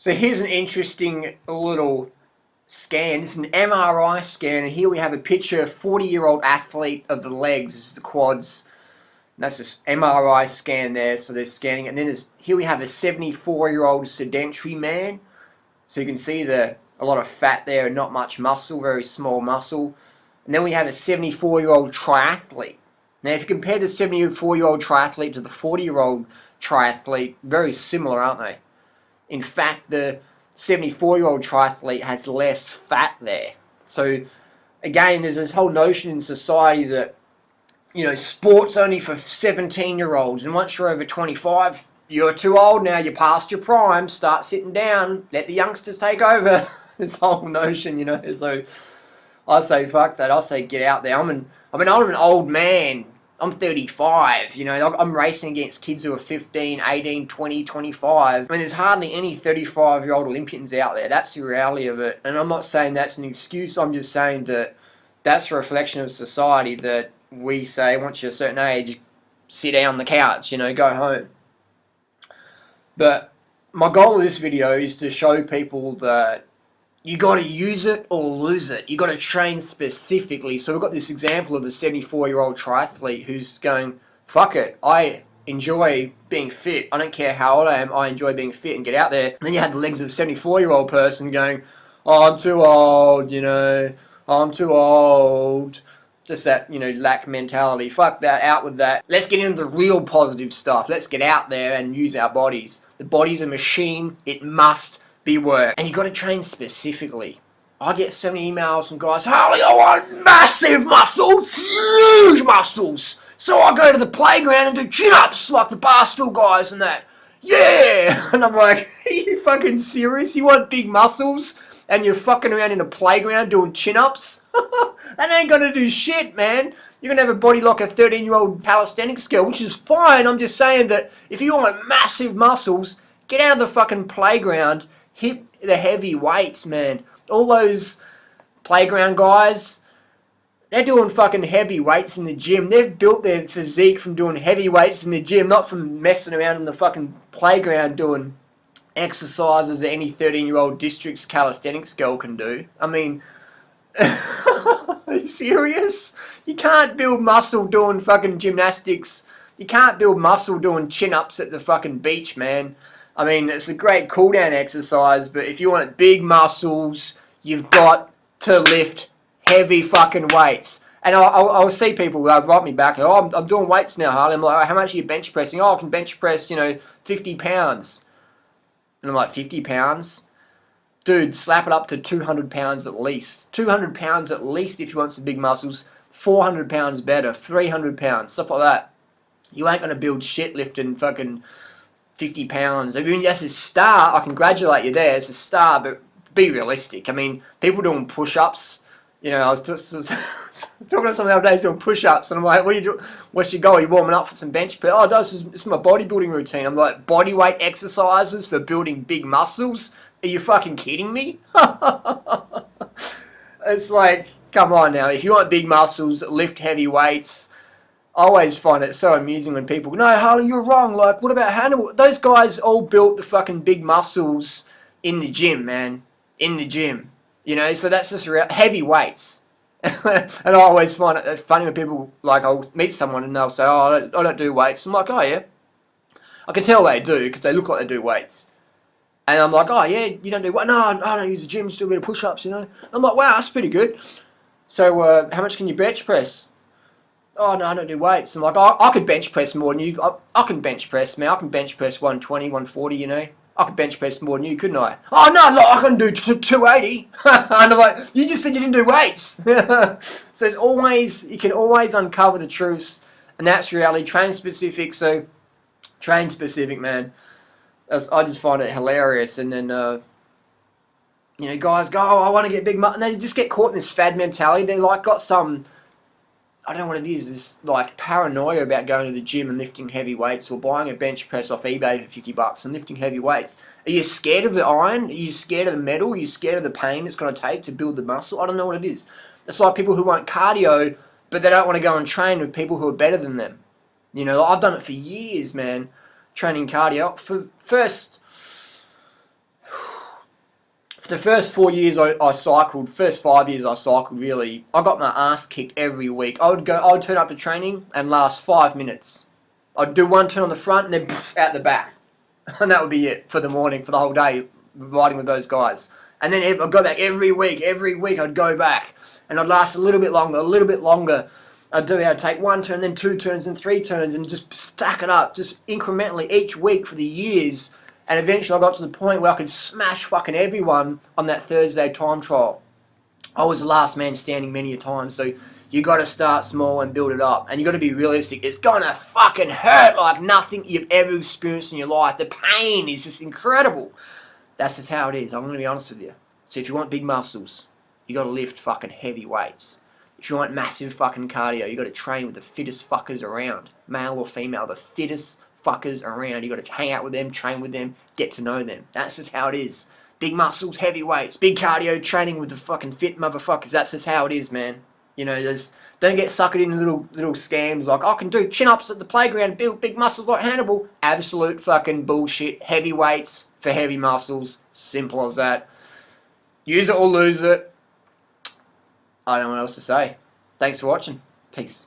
So here's an interesting little scan. It's an MRI scan, and here we have a picture of a 40-year-old athlete of the legs. This is the quads. And that's this MRI scan there, so they're scanning it. And then here we have a 74-year-old sedentary man. So you can see a lot of fat there and not much muscle, very small muscle. And then we have a 74-year-old triathlete. Now if you compare the 74-year-old triathlete to the 40-year-old triathlete, very similar, aren't they? In fact, the 74-year-old triathlete has less fat there. So, again, there's this whole notion in society that, you know, sport's only for 17-year-olds, and once you're over 25, you're too old now, you're past your prime, start sitting down, let the youngsters take over. This whole notion, you know, so I say, fuck that, I say get out there. I'm an old man. I'm 35, you know, I'm racing against kids who are 15, 18, 20, 25. I mean, there's hardly any 35-year-old Olympians out there. That's the reality of it. And I'm not saying that's an excuse. I'm just saying that that's a reflection of society that we say, once you're a certain age, sit down on the couch, you know, go home. But my goal of this video is to show people that you got to use it or lose it. You got to train specifically. So we've got this example of a 74-year-old triathlete who's going, fuck it, I enjoy being fit. I don't care how old I am, I enjoy being fit and get out there. And then you had the legs of a 74-year-old person going, oh, I'm too old, you know, I'm too old. Just that, you know, lack mentality. Fuck that, out with that. Let's get into the real positive stuff. Let's get out there and use our bodies. The body's a machine. It must be work. And you got to train specifically. I get so many emails from guys, Harley, I want massive muscles, huge muscles. So I go to the playground and do chin-ups like the Barstool guys and that. Yeah! And I'm like, are you fucking serious? You want big muscles and you're fucking around in a playground doing chin-ups? That ain't gonna do shit, man. You're gonna have a body like a 13-year-old calisthenics girl, which is fine. I'm just saying that if you want massive muscles, get out of the fucking playground. Hit the heavy weights, man. All those playground guys, they're doing fucking heavy weights in the gym. They've built their physique from doing heavy weights in the gym, not from messing around in the fucking playground doing exercises that any 13-year-old district's calisthenics girl can do. I mean, are you serious? You can't build muscle doing fucking gymnastics. You can't build muscle doing chin-ups at the fucking beach, man. I mean, it's a great cool-down exercise, but if you want big muscles, you've got to lift heavy fucking weights. And I'll see people write me back, oh, I'm doing weights now, Harley. I'm like, how much are you bench pressing? Oh, I can bench press, you know, 50 pounds. And I'm like, 50 pounds? Dude, slap it up to 200 pounds at least. 200 pounds at least if you want some big muscles. 400 pounds better. 300 pounds, stuff like that. You ain't going to build shit lifting fucking 50 pounds. I mean, that's a start. I congratulate you there. It's a start, but be realistic. I mean, people doing push-ups. You know, I was just talking to someone the other day doing push-ups, and I'm like, what are you doing? What's your goal? Are you warming up for some bench press? Oh, no, this is my bodybuilding routine. I'm like, body weight exercises for building big muscles? Are you fucking kidding me? It's like, come on now. If you want big muscles, lift heavy weights. I always find it so amusing when people go, no, Harley, you're wrong. Like, what about Hannibal? Those guys all built the fucking big muscles in the gym, man. In the gym. You know, so that's just heavy weights. And I always find it funny when people, like, I'll meet someone and they'll say, oh, I don't do weights. I'm like, oh, yeah. I can tell they do because they look like they do weights. And I'm like, oh, yeah, you don't do what? No, I don't use the gym, still get push-ups, you know. I'm like, wow, that's pretty good. So, how much can you bench press? Oh, no, I don't do weights. I'm like, I could bench press more than you. I can bench press, man. I can bench press 120, 140, you know. I could bench press more than you, couldn't I? Oh, no, look, I can do 280. And I'm like, you just said you didn't do weights. So it's always, you can always uncover the truths. And that's reality. Train specific, so train specific, man. I just find it hilarious. And then, you know, guys go, oh, I want to get big muscle. And they just get caught in this fad mentality. They're like, got some, I don't know what it is, this like paranoia about going to the gym and lifting heavy weights or buying a bench press off eBay for $50 and lifting heavy weights. Are you scared of the iron? Are you scared of the metal? Are you scared of the pain it's going to take to build the muscle? I don't know what it is. It's like people who want cardio, but they don't want to go and train with people who are better than them. You know, I've done it for years, man, training cardio. For first, For the first 4 years I cycled, first 5 years I cycled really, I got my ass kicked every week. I would turn up to training and last 5 minutes. I'd do one turn on the front and then out the back. And that would be it for the morning, for the whole day, riding with those guys. And then I'd go back every week I'd go back. And I'd last a little bit longer. I'd take one turn, then 2 turns, and 3 turns, and just stack it up, just incrementally each week for the years. And eventually I got to the point where I could smash fucking everyone on that Thursday time trial. I was the last man standing many a time, so you got to start small and build it up. And you got to be realistic. It's going to fucking hurt like nothing you've ever experienced in your life. The pain is just incredible. That's just how it is. I'm going to be honest with you. So if you want big muscles, you got to lift fucking heavy weights. If you want massive fucking cardio, you got to train with the fittest fuckers around. Male or female, the fittest fuckers around. You got to hang out with them, train with them, get to know them. That's just how it is. Big muscles, heavy weights, big cardio, training with the fucking fit motherfuckers. That's just how it is, man. You know, don't get suckered into little scams like, I can do chin-ups at the playground, build big muscles like Hannibal. Absolute fucking bullshit. Heavy weights for heavy muscles. Simple as that. Use it or lose it. I don't know what else to say. Thanks for watching. Peace.